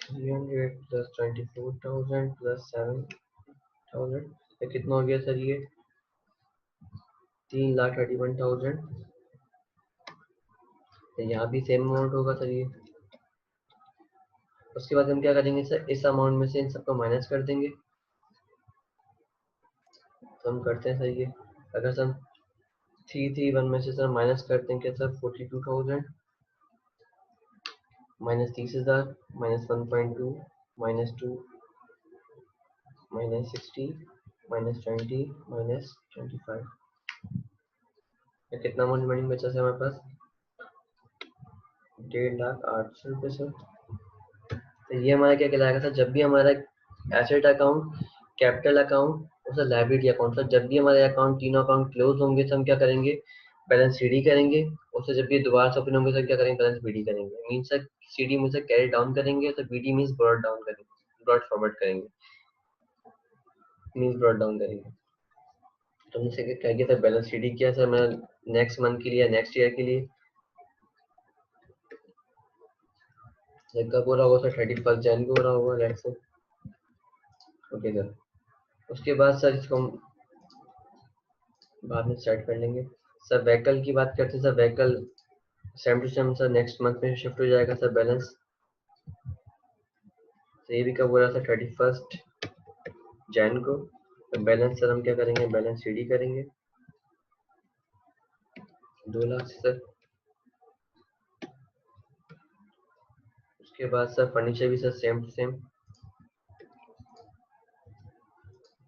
300 plus 24,000 plus 7,000, कितना हो गया सर ये 3,31,000। यहाँ भी सेम अमाउंट होगा सर ये। उसके बाद हम क्या करेंगे सर, इस अमाउंट में से इन सबको माइनस कर देंगे। तो हम करते हैं सर ये, अगर सर 331 में से सर माइनस करते हैं क्या sir 42,000 minus 30,000 minus 1.2 minus 2 minus 60 minus 20 minus 25, कितना अमाउंट रिमेनिंग बचा सर हमारे पास 1,08,800 सर। तो ये हमारा क्या कहलाएगा सर, जब भी हमारा एसेट अकाउंट, कैपिटल अकाउंट और सर लायबिलिटी अकाउंट, सर जब भी हमारे अकाउंट तीनों अकाउंट क्लोज होंगे तो हम क्या करेंगे, बैलेंस सीडी करेंगे। और सर जब भी दोबारा से ओपन होंगे सर क्या करेंगे, बैलेंस बीडी करेंगे। मीन सर सीडी में से कैरी डाउन करेंगे, तो बीडी मीन्स ब्रॉड डाउन करेंगे, ब्रॉड फॉरवर्ड करेंगे, मीन्स ब्रॉड डाउन करेंगे। तो हमने क्या किया सर, बैलेंस सीडी किया सर मैं नेक्स्ट मंथ के लिए, नेक्स्ट ईयर के लिए। सर कब हो रहा होगा सर, 31 जैन को हो रहा होगा लेट्स से। ओके सर, उसके बाद सर इसको हम बाद में स्टार्ट कर लेंगे। सर व्हीकल की बात करते हैं sir, vehicle same to same sir next month में शिफ्ट हो जाएगा सर बैलेंस। तो ये भी कब हो रहा था 31 जैन को। तो बैलेंस सर हम क्या करेंगे, बैलेंस सीडी करेंगे 2,00,000 सर। उसके बाद सर फर्नीचर भी सर सेम टू सेम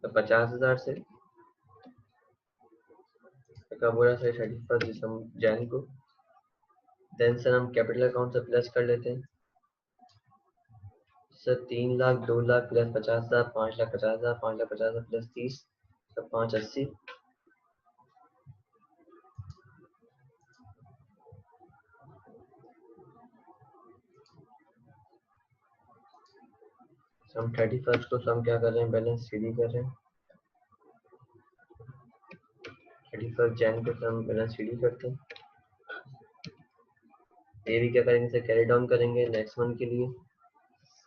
तो 50,000 से। तो कब हो रहा सर 31 जैन को। देन सर हम कैपिटल अकाउंट से प्लस कर लेते हैं सर 3,00,000 2,00,000 प्लस 50,000 5,50,000 5,50,000 प्लस 30 तो 580। हम 31 को हम क्या कर रहे हैं, बैलेंस सीडी कर रहे हैं 31 जैन को हम बैलेंस सीडी करते हैं। ये भी क्या करेंगे सर, कैरी डाउन करेंगे नेक्स्ट मंथ के लिए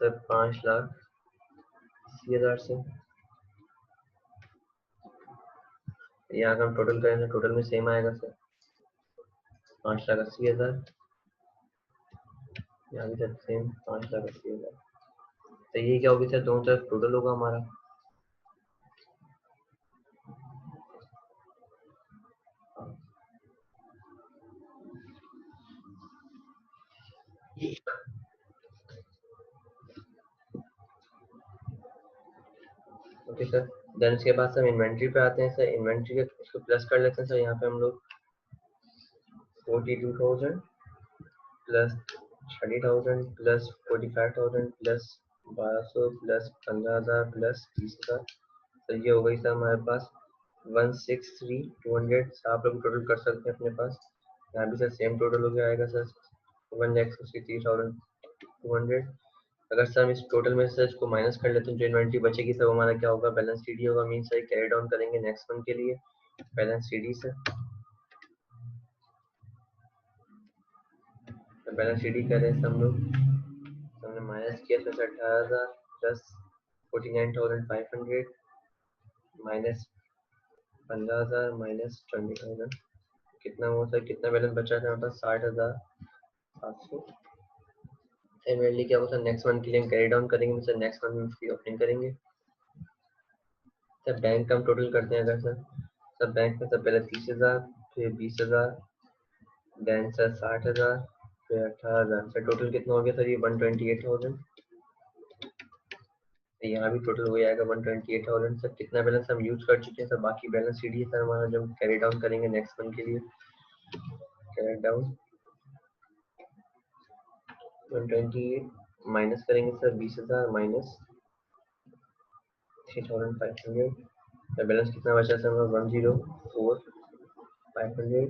सर 5,80,000 से। यहाँ का हम टोटल करेंगे, टोटल में सेम आएगा सर 5,80,000। यहाँ भी सर सेम 5,80,000। तो ये क्या होगी सर, दोनों तरफ टोटल होगा हमारा। Okay sir. देन उसके बाद सर इन्वेंट्री पे आते हैं सर। इन्वेंट्री के इसको प्लस कर लेते हैं सर। यहाँ पे हम लोग 42,000 plus 30,000 plus 45,000 plus 1200 plus 15,000 plus 30,000। तो ये हो गई सर हमारे पास 163,200। आप लोग टोटल कर सकते हैं अपने पास। यहाँ भी सर सेम टोटल हो गया आएगा सर 1,63,200। अगर सर हम इस टोटल में से इसको माइनस कर लेते हैं, जो इन्वेंट्री बचेगी सर हमारा क्या होगा, बैलेंस शीट होगा। मीन सर कैरी डाउन करेंगे नेक्स्ट मंथ के लिए बैलेंस शीट से। तो बैलेंस शीट कर रहे हैं हम लोग। हमने माइनस किया इसमें से 18,000 प्लस 49,500 माइनस 15,000 माइनस 20,000। कितना हुआ सर, कितना बैलेंस बचा था हमारे पास, 60,700। मेनली क्या होगा सर, नेक्स्ट मंथ के लिए हम कैरी डाउन करेंगे सर, नेक्स्ट मंथ में उसकी ओपनिंग करेंगे सर। बैंक का हम टोटल करते हैं अगर सर बैंक में सर पहले 30,000 फिर 20,000 देन सर 60,000 फिर 18,000। सर टोटल कितना हो गया सर, ये 128,000। यहाँ भी टोटल हो जाएगा 128,000। सर कितना बैलेंस हम यूज कर चुके हैं सर, बाकी बैलेंस शीट ही सर हमारा जब कैरी डाउन करेंगे नेक्स्ट मंथ के लिए। कैरी डाउन 128 माइनस करेंगे सर 20,000 माइनस 3,500। बैलेंस कितना बचा सर हमारा 104,500।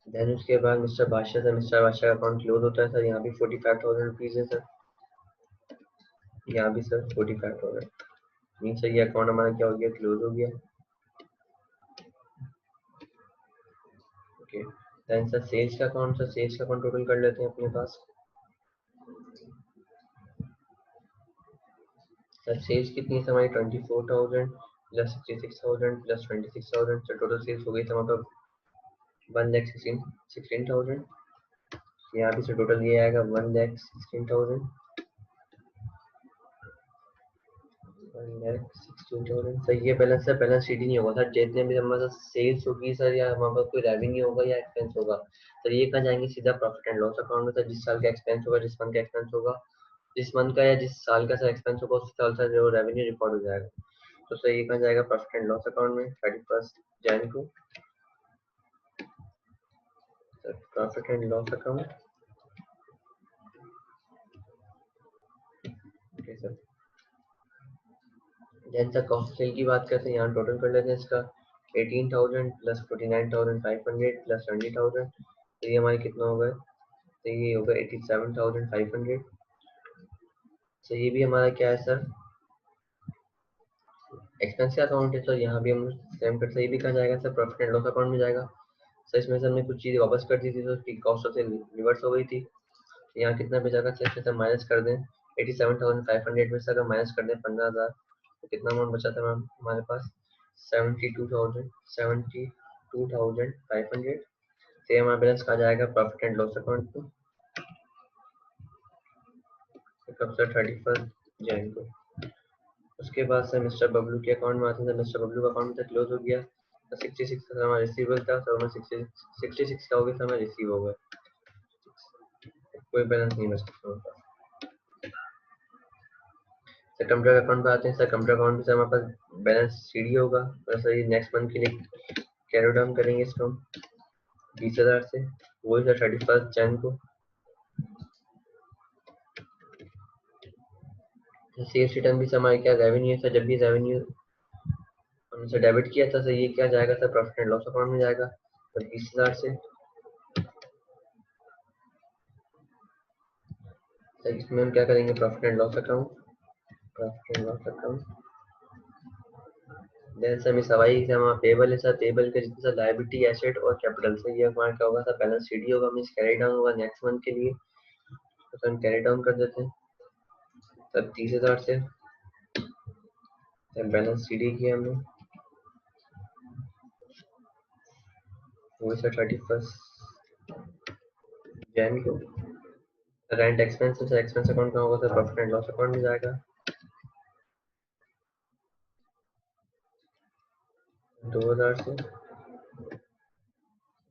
देन उसके बाद मिस्टर बादशाह सर, मिस्टर बादशाह का अकाउंट क्लोज होता है सर। यहाँ भी 45,000 रुपीज है सर। यहाँ भी सर 45,000 मीन सर ये अकाउंट हमारा क्या हो गया, क्लोज हो गया। ओके देन सर सेल्स का अकाउंट, सर सेल्स का अकाउंट टोटल कर लेते हैं अपने पास। सर सेल्स कितनी है हमारी 24,000 plus 66,000 plus 26,000। Sir total sales हो गई सर मतलब 1,16,000। यहाँ भी सर टोटल ये आएगा 1,16,000 1,16,000। सर ये बैलेंस सर बैलेंस शीट ही नहीं होगा सर, जितने भी हमारे पास सेल्स होगी सर या हमारे पास कोई रेवेन्यू होगा या एक्सपेंस होगा सर, ये कहाँ जाएंगे, सीधा प्रॉफिट एंड लॉस अकाउंट में सर। जिस साल का एक्सपेंस होगा, जिस मंथ का एक्सपेंस होगा, जिस मंथ का या जिस साल का सर एक्सपेंस होगा, उस साल का जो रेवेन्यू रिकॉर्ड हो जाएगा। तो सर ये कहाँ जाएगा, प्रॉफिट एंड लॉस अकाउंट में 31 जैन को। Sir profit and loss account, okay sir. Then sir cost sale की बात करते हैं, यहाँ टोटल कर लेते हैं इसका 18,000 प्लस 49,500 प्लस 20,000। तो ये हमारे कितना होगा, तो ये होगा 87,500। तो ये भी हमारा क्या है सर, एक्सपेंस अकाउंट है। तो यहाँ भी हम सेम करते, ये भी कहा जाएगा sir profit and loss account में जाएगा सर। इसमें से हमने कुछ चीज़ें वापस कर दी थी तो उसकी कॉस्ट से रिवर्स हो गई थी। तो यहाँ कितना बचागा सर, इसमें से माइनस कर दें 87,500 में से अगर माइनस कर दें 15,000 तो कितना अमाउंट बचा था मैम हमारे पास, 72,500। तो हमारा बैलेंस कहा जाएगा प्रॉफिट एंड लॉस अकाउंट को, कब सर 31 जैन को। उसके बाद सर मिस्टर बबलू के अकाउंट में आते हैं। मिस्टर बबलू का अकाउंट तो क्लोज हो गया। तो 66 का हमारा रिसीवेबल था सर, हमें 66 का हो गया, हमें रिसीव हो गया। कोई बैलेंस नहीं बचा हमारे पास। सर कंप्यूटर अकाउंट पे आते हैं। सर कंप्यूटर अकाउंट पे सर हमारे पास बैलेंस सीडी होगा और सर ये नेक्स्ट मंथ के लिए कैरी डाउन करेंगे इसको 20,000 से, वही सर 31 जैन को। सेल्स रिटर्न भी सर हमारे क्या रेवेन्यू है सर, जब भी रेवेन्यू हमने सर डेबिट किया था सर, ये क्या जाएगा sir profit and loss account में जाएगा तो 20,000 से। सर इसमें हम क्या करेंगे, profit and loss account, profit and loss account. Then sir सवाई से हमारा पेबल है सर, पेबल के जितने सर लायबिलिटी एसेट और कैपिटल से ये हमारा क्या होगा सर, बैलेंस शीट होगा, मींस कैरी डाउन होगा नेक्स्ट मंथ के लिए। तो सर हम कैरी डाउन कर देते हैं सर 30,000 से। बैलेंस शीट किया हमने वो सर 31 जैन को। Rent expense sir, expense account कहाँ होगा sir, profit and loss account में जाएगा 2,000 से।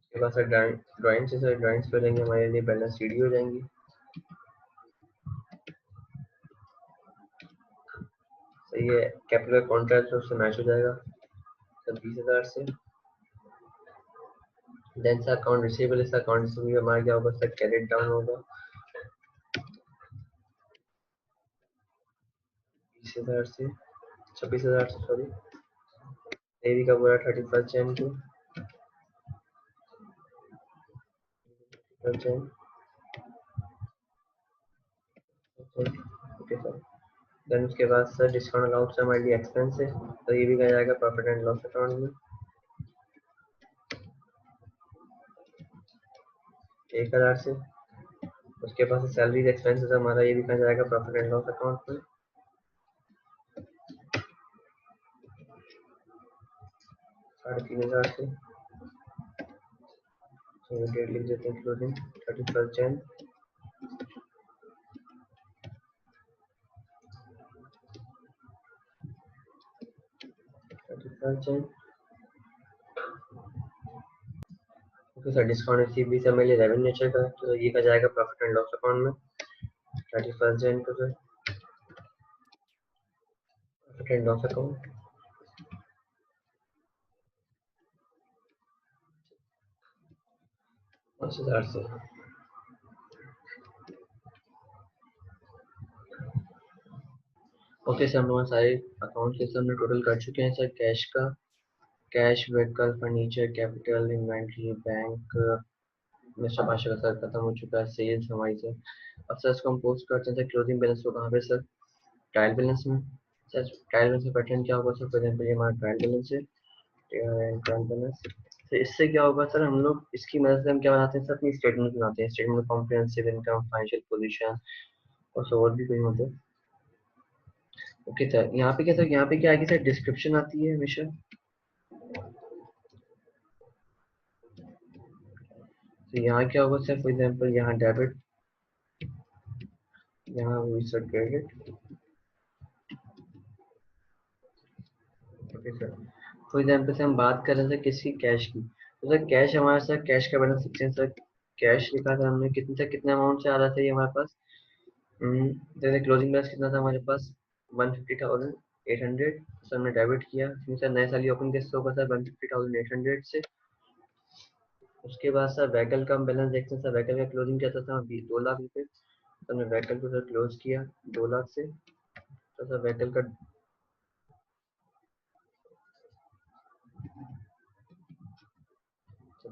उसके बाद सर ड्राइंग से, सर ड्राइंग्स पे लेंगे हमारे लिए बैलेंस शीट हो जाएंगी। ये कैपिटल कॉन्ट्रैक्ट उससे मैच हो जाएगा सर 20,000 से। देन सर अकाउंट रिसीवेबल, इस अकाउंट रिसीवेबल हमारा क्या होगा सर कैरेट डाउन होगा 20,000 से 26,000 से सॉरी। नेवी का पूरा 31 जैन को जैन ओके सर। देन उसके बाद सर डिस्काउंट अलाउड से हमारे लिए एक्सपेंस है तो ये भी कहा जाएगा प्रॉफिट एंड लॉस अकाउंट में 1,000 से। उसके पास सैलरी एक्सपेंसेस हमारा ये भी कहा जाएगा प्रॉफिट एंड लॉस अकाउंट में 3,500 से। तो डेट लिख देते हैं closing 31 Jain. Okay sir discount receive भी सर मेरे रेवेन्यू नेचर का तो ये का जाएगा प्रॉफिट एंड लॉस अकाउंट में 31 जैन को sir profit and loss account 5,000 से। ओके सर हम लोग सारे अकाउंट के हमने टोटल कर चुके हैं सर। कैश का cash vehicle furniture capital inventory bank mister Pasha का सर खत्म हो चुका है। सेल्स हमारी सर अब सर इसको हम पोस्ट करते हैं क्लोजिंग बैलेंस को कहाँ पे सर ट्रायल बैलेंस में। सर ट्रायल बैलेंस में पैटर्न क्या होगा सर फॉर एग्जाम्पल ये हमारा ट्रायल बैलेंस है ट्रायल बैलेंस। तो इससे क्या होगा सर हम लोग इसकी मदद से हम क्या बनाते हैं सर अपनी स्टेटमेंट बनाते हैं। Statement comprehensive income financial position और सो और भी कोई होते हैं। ओके सर यहाँ पे क्या सर यहाँ पे क्या आएगी सर डिस्क्रिप्शन आती है हमेशा। तो यहाँ क्या होगा सर फॉर एग्जाम्पल यहाँ डेबिट यहाँ हुई sir credit. Okay sir for example से हम बात कर रहे थे किसकी कैश की तो सर कैश हमारे साथ कैश का बैलेंस लिखते हैं सर। कैश लिखा था हमने कितने से कितने अमाउंट से आ रहा था ये हमारे पास जैसे क्लोजिंग बैलेंस कितना था हमारे पास 150,800 सर हमने डेबिट किया फिर सर नए साल ओपन कैसे होगा सर 150,800 से। उसके बाद सर व्हीकल का हम बैलेंस देखते हैं सर व्हीकल का क्लोजिंग क्या था 2 लाख रुपए तो हमने व्हीकल को सर क्लोज किया 2 लाख से। तो सर व्हीकल का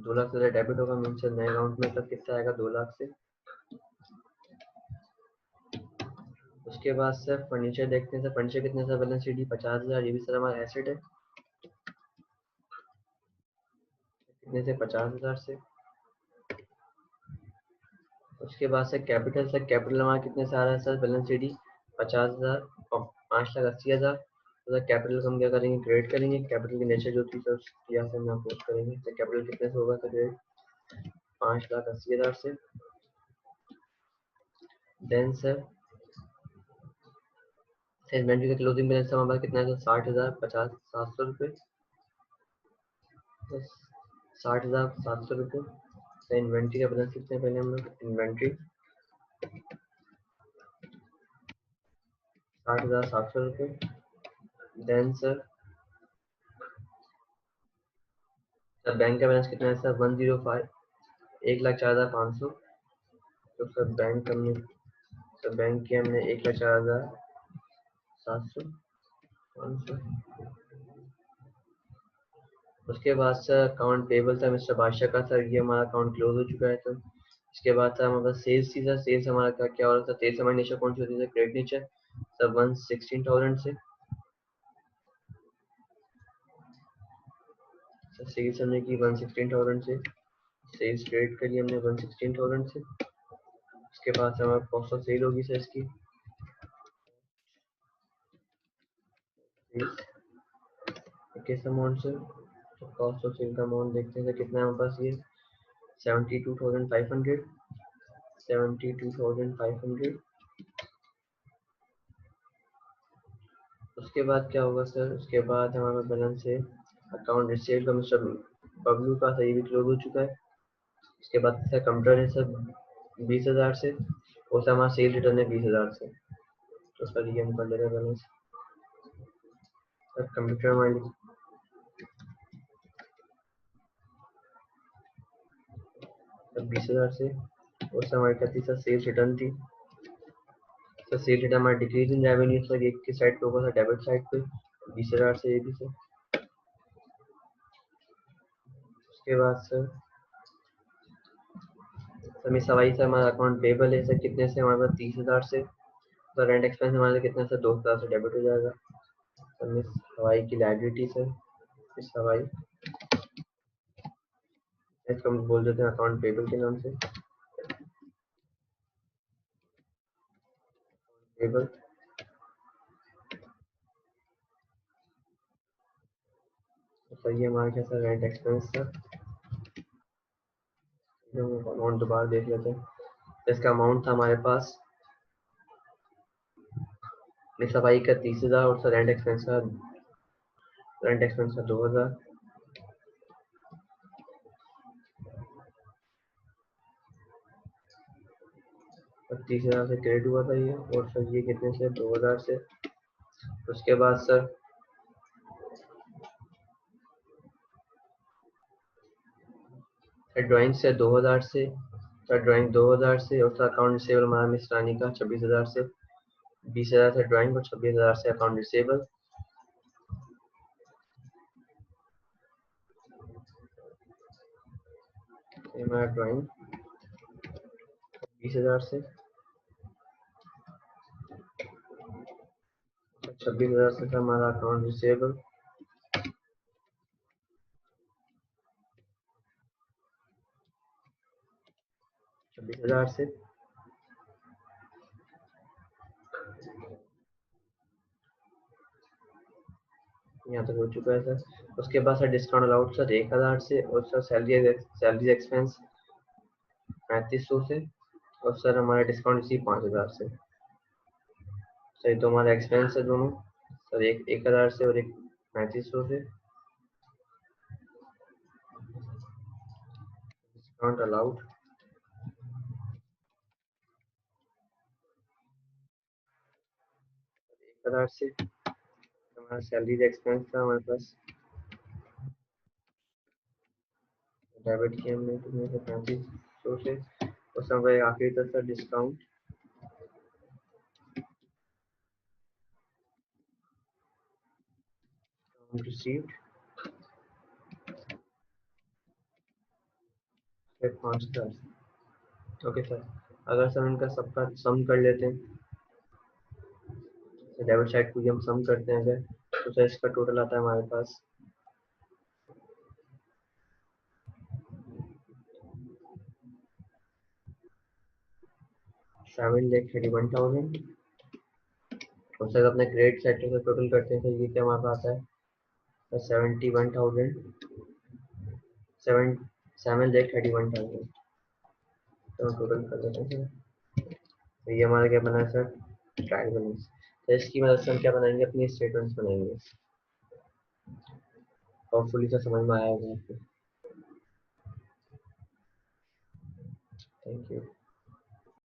2 लाख से डेबिट होगा मीन सर नए अकाउंट में सर कितना आएगा 2 लाख से। उसके बाद सर फर्नीचर देखते हैं सर फर्नीचर कितने सर बैलेंस शीट 50,000 ये भी सर हमारा एसेट है कितने से 50,000 से। उसके बाद सर कैपिटल हमारा कितने से आ रहा है सर बैलेंस शीट 50,000 और 5,80,000। तो सर कैपिटल को हम क्या करेंगे क्रेडिट करेंगे कैपिटल की नेचर जो थी सर यहाँ से हम पोस्ट करेंगे तो कैपिटल कितने से होगा सर क्रेडिट 5,80,000 से। देन सर इन्वेंट्री का क्लोजिंग बैलेंस हमारे पास कितना है सर 60,700 रुपये 60,700 रुपये। तो इन्वेंट्री का बैलेंस कितने पहले हम लोग इन्वेंट्री 60,700 रुपये। देन सर बैंक का बैलेंस कितना है सर 105 1,04,500। तो सर बैंक किया हमने 1,04,700 500। उसके बाद सर अकाउंट पेबल था मिस्टर बादशाह का सर ये हमारा अकाउंट क्लोज हो चुका है सर। इसके बाद सर हमारे पास सेल्स थी सर सेल्स हमारा क्या हो रहा था सेल्स हमारी नेचर कौन सी होती है क्रेडिट नेचर सर 116,000 से। सर सेल्स हमने की 116,000 से सेल्स क्रेडिट करी हमने 116,000 से। उसके बाद से हमारा कॉस्ट ऑफ सेल होगी सर इसकी किस अमाउंट से। तो कॉस्ट ऑफ सेल का अमाउंट देखते हैं सर कितना है हमारे पास ये 72,500 72,500। उसके बाद क्या होगा सर उसके बाद हमारा बैलेंस है अकाउंट रिसीव का मिस्टर बबलू का सही भी क्लोज हो चुका है। उसके बाद सर कंप्यूटर है सर 20,000 से और सर हमारा सेल रिटर्न है 20,000 से। तो सर ये हम कर ले रहे हैं बैलेंस सर कंप्यूटर हमारी 20,000 से, और सर हमारी क्या थी सर, सेल्स रिटर्न थी। सर सेल्स रिटर्न हमारा डिक्रीज इन रेवेन्यू सर, एक की साइड पे होगा सर, डेबिट साइड पे 20,000 से, ये भी सर। उसके बाद सर मिस हवाई सर हमारा अकाउंट पेबल है सर, कितने से हमारे पास 30,000 से। सर रेंट एक्सपेंस हमारे कितने से 2,000 से डेबिट हो जाएगा। सर मिस हवाई की लाइबिलिटी सर, मिस हवाई इसको हम बोल देते हैं अकाउंट पेबल के नाम से, पेबल। सर ये हमारा क्या sir, rent expense sir, amount दोबारा देख लेते हैं। तो इसका अमाउंट था हमारे पास मिस हवाई का 30,000, और सर रेंट एक्सपेंस का 2,000। और 30,000 से क्रेडिट हुआ था ये, और सर ये कितने से 2,000 से। उसके बाद सर ड्राइंग से 2,000 से, सर ड्राइंग 2,000 से, और सर अकाउंट रिसेबल हमारा मिस रानी का 26,000 से। 20,000 से ड्राइंग और 26,000 से अकाउंट रिसेबल। हमारा ड्राइंग 20,000 से, 26,000 से था हमारा अकाउंट रिसेबल। 26,000 से यहाँ तक हो चुका है सर। उसके बाद सर डिस्काउंट अलाउड सर 1,000 से, और सर सैलरी एक्सपेंस 3,500 से, और सर हमारा डिस्काउंट इसी 5,000 से। सर तो हमारा एक्सपेंस है दोनों सर, एक 1,000 से और एक 3,500 से। डिस्काउंट अलाउड 1,000 से, हमारा सैलरी एक्सपेंस था हमारे पास, डेबिट किया हमने कितने से 3,500 से। और सर भाई आखिरी तक sir discount received 5,000। Okay sir, अगर सर उनका सबका सम कर लेते हैं, डेबिट साइड को भी हम सम करते हैं अगर, तो सर इसका टोटल आता है हमारे पास 7,31,000। और सर अपने क्रेडिट साइड से टोटल करते हैं, तो ये क्या हमारे पास आता है 71,000, 7,31,000। तो टोटल कर देते हैं सर, तो ये हमारा क्या बना है सर, ट्रायल बैलेंस। तो इसकी मदद से हम क्या बनाएंगे, अपनी स्टेटमेंट्स बनाएंगे। होपफुली सर समझ में आया होगा आपको। Thank you.